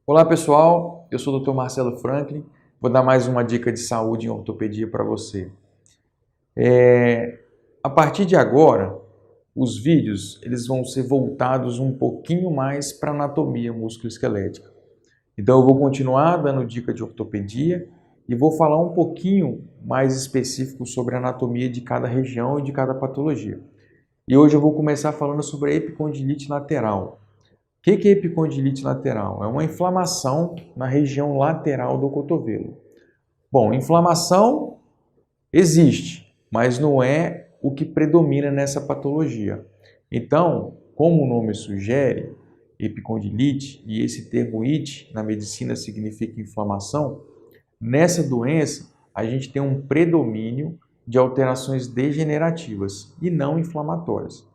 Olá pessoal, eu sou o Dr. Marcelo Franklin, vou dar mais uma dica de saúde em ortopedia para você. A partir de agora, os vídeos eles vão ser voltados um pouquinho mais para anatomia musculoesquelética. Então eu vou continuar dando dica de ortopedia e vou falar um pouquinho mais específico sobre a anatomia de cada região e de cada patologia. E hoje eu vou começar falando sobre a epicondilite lateral. O que é epicondilite lateral? É uma inflamação na região lateral do cotovelo. Bom, inflamação existe, mas não é o que predomina nessa patologia. Então, como o nome sugere, epicondilite, e esse termo it na medicina significa inflamação, nessa doença a gente tem um predomínio de alterações degenerativas e não inflamatórias.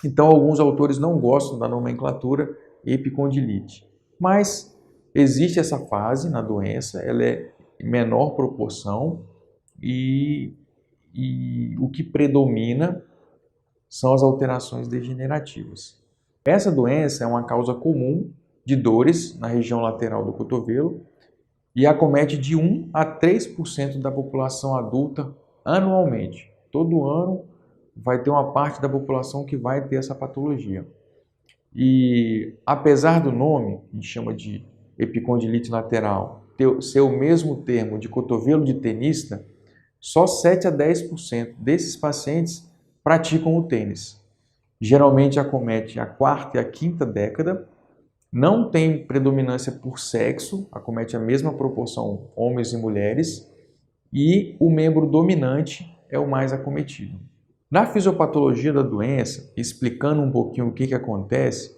Então, alguns autores não gostam da nomenclatura epicondilite, mas existe essa fase na doença, ela é em menor proporção e o que predomina são as alterações degenerativas. Essa doença é uma causa comum de dores na região lateral do cotovelo e acomete de 1 a 3% da população adulta anualmente. Todo ano vai ter uma parte da população que vai ter essa patologia. E apesar do nome, a gente chama de epicondilite lateral, ser o mesmo termo de cotovelo de tenista, só 7 a 10% desses pacientes praticam o tênis. Geralmente acomete a quarta e a quinta década, não tem predominância por sexo, acomete a mesma proporção homens e mulheres, e o membro dominante é o mais acometido. Na fisiopatologia da doença, explicando um pouquinho o que acontece,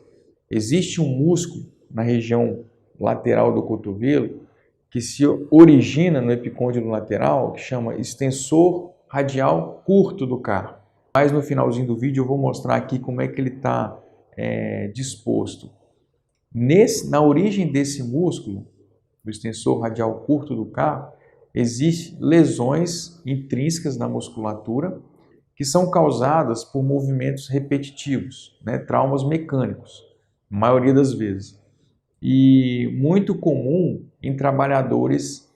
existe um músculo na região lateral do cotovelo que se origina no epicôndilo lateral, que chama extensor radial curto do carpo. Mas no finalzinho do vídeo eu vou mostrar aqui como é que ele está disposto. Na origem desse músculo, do extensor radial curto do carpo, existem lesões intrínsecas na musculatura que são causadas por movimentos repetitivos, traumas mecânicos, a maioria das vezes. E muito comum em trabalhadores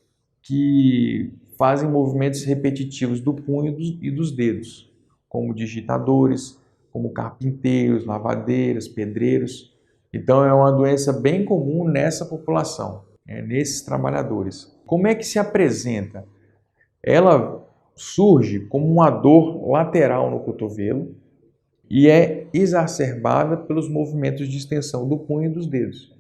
que fazem movimentos repetitivos do punho e dos dedos, como digitadores, como carpinteiros, lavadeiras, pedreiros. Então é uma doença bem comum nessa população, nesses trabalhadores. Como é que se apresenta? Ela surge como uma dor lateral no cotovelo e é exacerbada pelos movimentos de extensão do punho e dos dedos.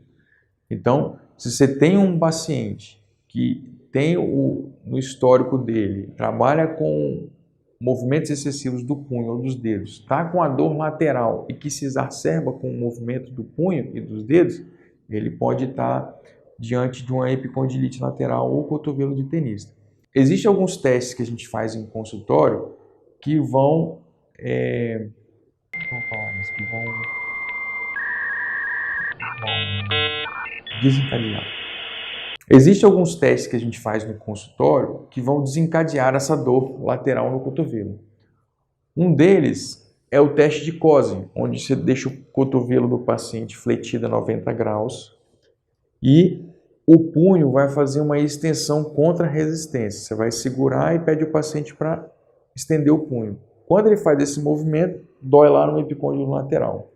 Então, se você tem um paciente que tem no histórico dele, trabalha com movimentos excessivos do punho ou dos dedos, está com a dor lateral e que se exacerba com o movimento do punho e dos dedos, ele pode estar diante de uma epicondilite lateral ou cotovelo de tenista. Existem alguns testes que a gente faz em consultório que vão desencadear. Existem alguns testes que a gente faz no consultório que vão desencadear essa dor lateral no cotovelo. Um deles é o teste de Cosing, onde você deixa o cotovelo do paciente fletido a 90 graus e o punho vai fazer uma extensão contra a resistência. Você vai segurar e pede o paciente para estender o punho. Quando ele faz esse movimento, dói lá no epicôndilo lateral.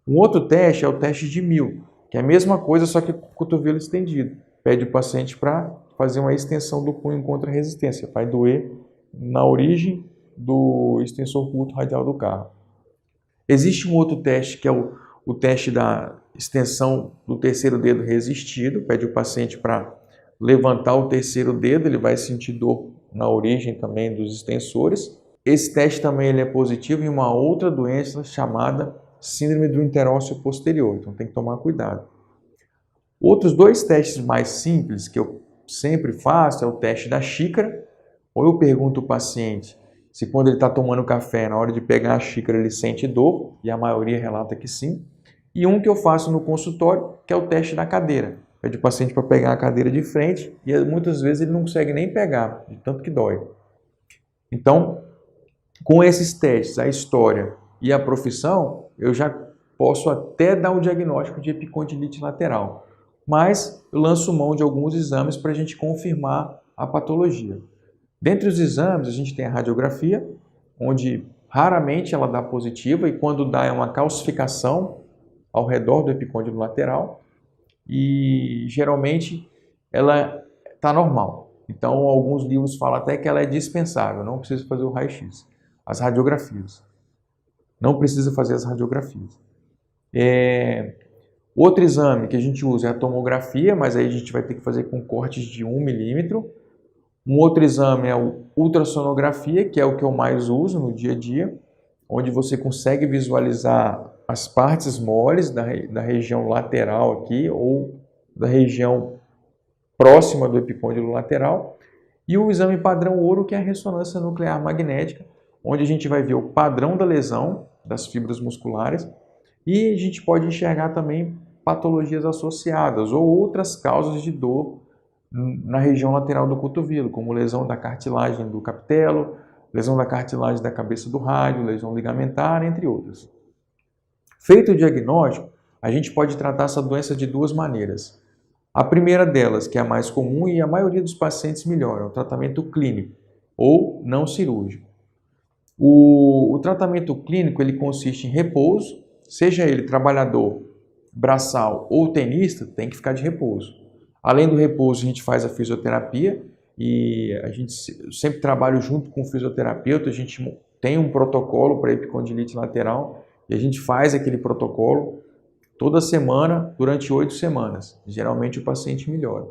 Um outro teste é o teste de Mill, que é a mesma coisa, só que com o cotovelo estendido. Pede o paciente para fazer uma extensão do punho contra a resistência. Vai doer na origem do extensor curto radial do carpo. Existe um outro teste que é o teste da extensão do terceiro dedo resistido. Pede o paciente para levantar o terceiro dedo, ele vai sentir dor na origem também dos extensores. Esse teste também ele é positivo em uma outra doença chamada síndrome do interósseo posterior, então tem que tomar cuidado. Outros dois testes mais simples que eu sempre faço é o teste da xícara, ou eu pergunto ao paciente se quando ele está tomando café, na hora de pegar a xícara ele sente dor, e a maioria relata que sim. E um que eu faço no consultório, que é o teste da cadeira. Pede o paciente para pegar a cadeira de frente e muitas vezes ele não consegue nem pegar, de tanto que dói. Então, com esses testes, a história e a profissão, eu já posso até dar o diagnóstico de epicondilite lateral. mas eu lanço mão de alguns exames para a gente confirmar a patologia. Dentre os exames, a gente tem a radiografia, onde raramente ela dá positiva e quando dá é uma calcificação ao redor do epicôndilo lateral e geralmente ela está normal. Então, alguns livros falam até que ela é dispensável, não precisa fazer o raio-x. As radiografias. Não precisa fazer as radiografias. Outro exame que a gente usa é a tomografia, mas aí a gente vai ter que fazer com cortes de 1 milímetro. Um outro exame é a ultrassonografia, que é o que eu mais uso no dia a dia, onde você consegue visualizar as partes moles da região lateral aqui ou da região próxima do epicôndilo lateral. E o exame padrão ouro, que é a ressonância nuclear magnética, onde a gente vai ver o padrão da lesão das fibras musculares e a gente pode enxergar também patologias associadas ou outras causas de dor na região lateral do cotovelo, como lesão da cartilagem do capitelo, lesão da cartilagem da cabeça do rádio, lesão ligamentar, entre outras. Feito o diagnóstico, a gente pode tratar essa doença de duas maneiras. A primeira delas, que é a mais comum e a maioria dos pacientes melhora, é o tratamento clínico ou não cirúrgico. O tratamento clínico ele consiste em repouso, seja ele trabalhador, braçal ou tenista, tem que ficar de repouso. Além do repouso, a gente faz a fisioterapia e a gente sempre trabalha junto com o fisioterapeuta, a gente tem um protocolo para epicondilite lateral e a gente faz aquele protocolo toda semana durante 8 semanas. Geralmente o paciente melhora.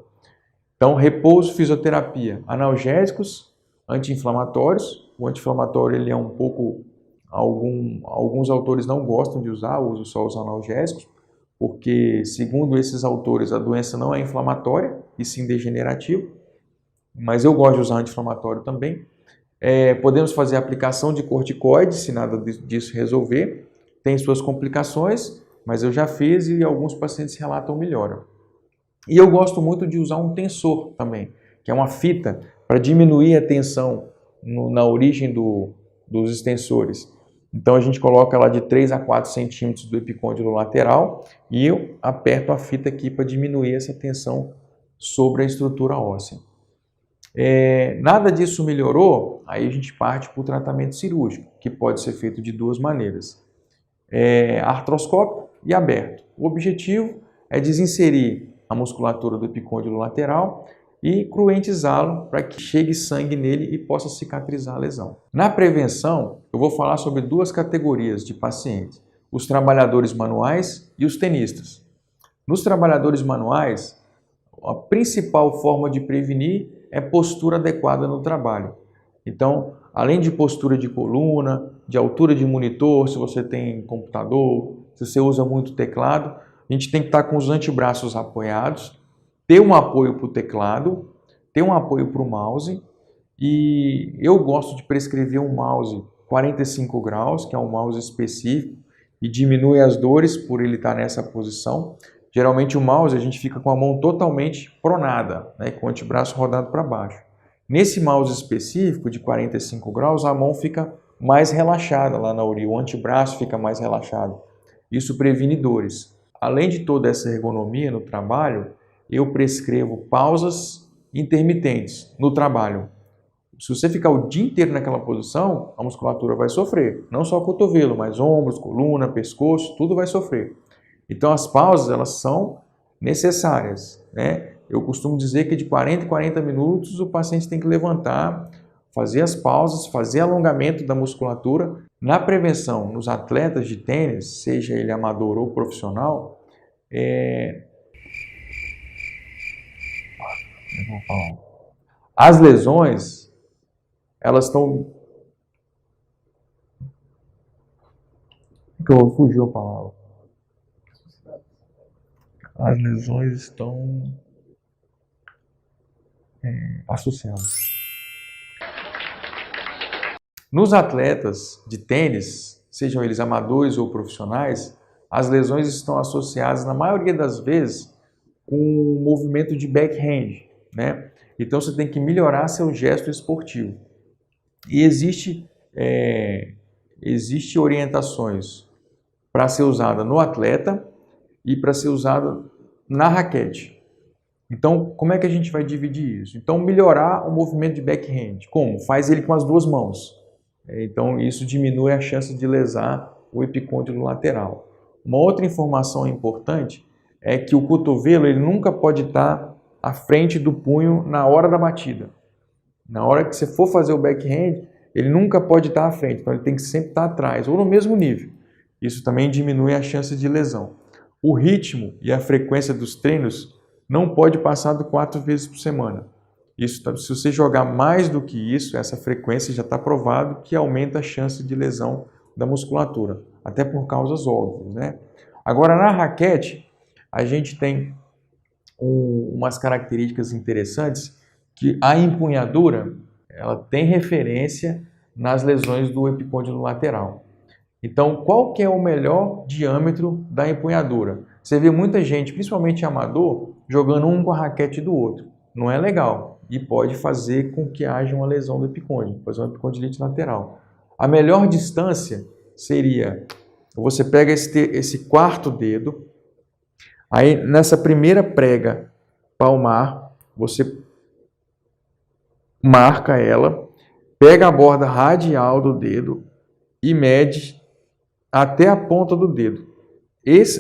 Então, repouso, fisioterapia, analgésicos, anti-inflamatórios. O anti-inflamatório ele é um pouco, alguns autores não gostam de usar, usam só os analgésicos, porque, segundo esses autores, a doença não é inflamatória, e sim degenerativa, mas eu gosto de usar anti-inflamatório também. Podemos fazer aplicação de corticoide, se nada disso resolver. Tem suas complicações, mas eu já fiz e alguns pacientes relatam melhora. E eu gosto muito de usar um tensor também, que é uma fita para diminuir a tensão na origem dos extensores. Então a gente coloca lá de 3 a 4 centímetros do epicôndilo lateral e eu aperto a fita aqui para diminuir essa tensão sobre a estrutura óssea. Nada disso melhorou, aí a gente parte para o tratamento cirúrgico, que pode ser feito de duas maneiras. Artroscópico e aberto. O objetivo é desinserir a musculatura do epicôndilo lateral e cruentizá-lo para que chegue sangue nele e possa cicatrizar a lesão. Na prevenção, eu vou falar sobre duas categorias de pacientes, os trabalhadores manuais e os tenistas. Nos trabalhadores manuais, a principal forma de prevenir é postura adequada no trabalho. Então, além de postura de coluna, de altura de monitor, se você tem computador, se você usa muito teclado, a gente tem que estar com os antebraços apoiados, ter um apoio para o teclado, ter um apoio para o mouse, e eu gosto de prescrever um mouse 45 graus, que é um mouse específico, e diminui as dores por ele estar nessa posição. Geralmente o mouse a gente fica com a mão totalmente pronada, né, com o antebraço rodado para baixo. Nesse mouse específico de 45 graus, a mão fica mais relaxada lá na orelha, o antebraço fica mais relaxado. Isso previne dores. Além de toda essa ergonomia no trabalho, eu prescrevo pausas intermitentes no trabalho. Se você ficar o dia inteiro naquela posição, a musculatura vai sofrer. Não só o cotovelo, mas ombros, coluna, pescoço, tudo vai sofrer. Então as pausas elas são necessárias, né? Eu costumo dizer que de 40 em 40 minutos o paciente tem que levantar, fazer as pausas, fazer alongamento da musculatura. Na prevenção, nos atletas de tênis, seja ele amador ou profissional, as lesões, elas estão... Fugiu a palavra. As lesões estão associadas. Nos atletas de tênis, sejam eles amadores ou profissionais, as lesões estão associadas, na maioria das vezes, com o movimento de backhand, né? Então você tem que melhorar seu gesto esportivo. E existe orientações para ser usada no atleta e para ser usada na raquete. Então, como é que a gente vai dividir isso? Então, melhorar o movimento de backhand. Como? Faz ele com as duas mãos. Então, isso diminui a chance de lesar o epicôndilo lateral. Uma outra informação importante é que o cotovelo ele nunca pode estar à frente do punho na hora da batida. Na hora que você for fazer o backhand, ele nunca pode estar à frente, então ele tem que sempre estar atrás, ou no mesmo nível. Isso também diminui a chance de lesão. O ritmo e a frequência dos treinos não pode passar de 4 vezes por semana. Isso, se você jogar mais do que isso, essa frequência já está provado que aumenta a chance de lesão da musculatura, até por causas óbvias, né? Agora, na raquete, a gente tem umas características interessantes que a empunhadura ela tem referência nas lesões do epicôndilo lateral. Então, qual que é o melhor diâmetro da empunhadura? Você vê muita gente, principalmente amador, jogando um com a raquete do outro. Não é legal e pode fazer com que haja uma lesão do epicôndilo, fazer uma epicondilite lateral. A melhor distância seria, você pega esse quarto dedo, aí nessa primeira prega palmar, você marca ela, pega a borda radial do dedo e mede até a ponta do dedo.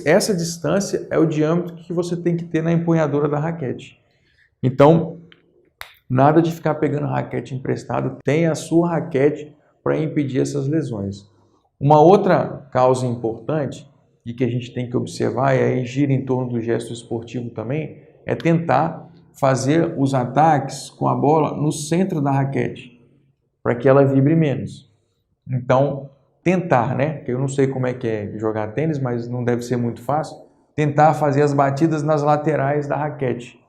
Essa distância é o diâmetro que você tem que ter na empunhadura da raquete. Então, nada de ficar pegando raquete emprestada, tenha a sua raquete para impedir essas lesões. Uma outra causa importante e que a gente tem que observar, e aí gira em torno do gesto esportivo também, é tentar fazer os ataques com a bola no centro da raquete, para que ela vibre menos. Então, tentar, né? Eu não sei como é que é jogar tênis, mas não deve ser muito fácil. Tentar fazer as batidas nas laterais da raquete.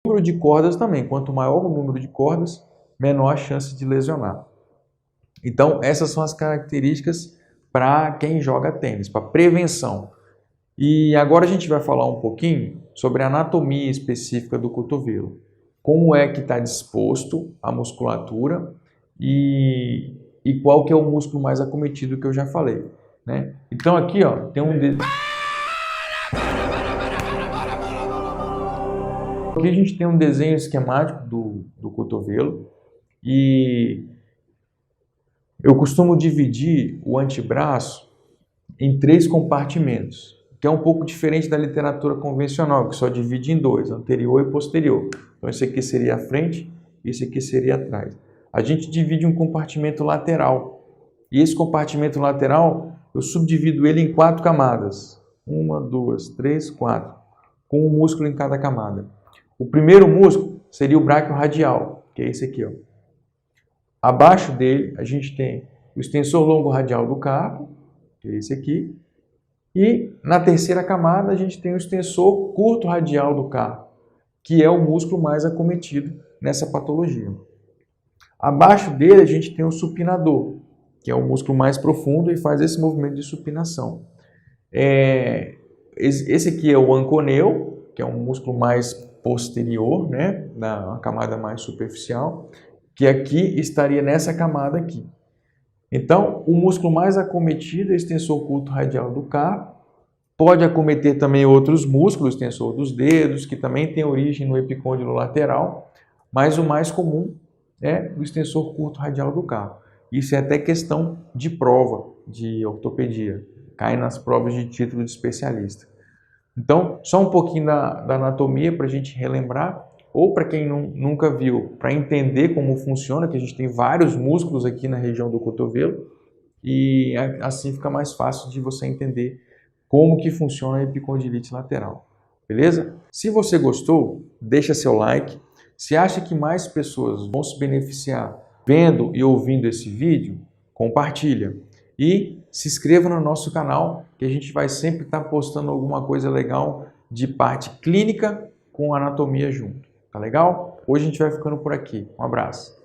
O número de cordas também. Quanto maior o número de cordas, menor a chance de lesionar. Então, essas são as características para quem joga tênis, para prevenção. E agora a gente vai falar um pouquinho sobre a anatomia específica do cotovelo. Como é que está disposto a musculatura e qual que é o músculo mais acometido que eu já falei, né? Então aqui, ó, tem um aqui a gente tem um desenho esquemático do cotovelo e eu costumo dividir o antebraço em 3 compartimentos, que é um pouco diferente da literatura convencional, que só divide em 2, anterior e posterior. Então esse aqui seria a frente e esse aqui seria atrás. A gente divide um compartimento lateral. E esse compartimento lateral, eu subdivido ele em 4 camadas. 1, 2, 3, 4. Com um músculo em cada camada. O primeiro músculo seria o bráquio radial, que é esse aqui, ó. Abaixo dele, a gente tem o extensor longo radial do carpo, que é esse aqui. E na terceira camada, a gente tem o extensor curto radial do carpo, que é o músculo mais acometido nessa patologia. Abaixo dele a gente tem o supinador, que é o músculo mais profundo e faz esse movimento de supinação. Esse aqui é o anconeu, que é um músculo mais posterior, né, na camada mais superficial, que aqui estaria nessa camada aqui. Então, o músculo mais acometido é o extensor curto radial do carpo. Pode acometer também outros músculos, o extensor dos dedos, que também tem origem no epicôndilo lateral, mas o mais comum é o extensor curto radial do carpo. Isso é até questão de prova de ortopedia, cai nas provas de título de especialista. Então, só um pouquinho da anatomia para a gente relembrar, ou para quem nunca viu, para entender como funciona, que a gente tem vários músculos aqui na região do cotovelo, e assim fica mais fácil de você entender como que funciona a epicondilite lateral. Beleza? Se você gostou, deixa seu like. Se acha que mais pessoas vão se beneficiar vendo e ouvindo esse vídeo, compartilha. E se inscreva no nosso canal, que a gente vai sempre estar postando alguma coisa legal de parte clínica com anatomia junto. Tá legal? Hoje a gente vai ficando por aqui. Um abraço.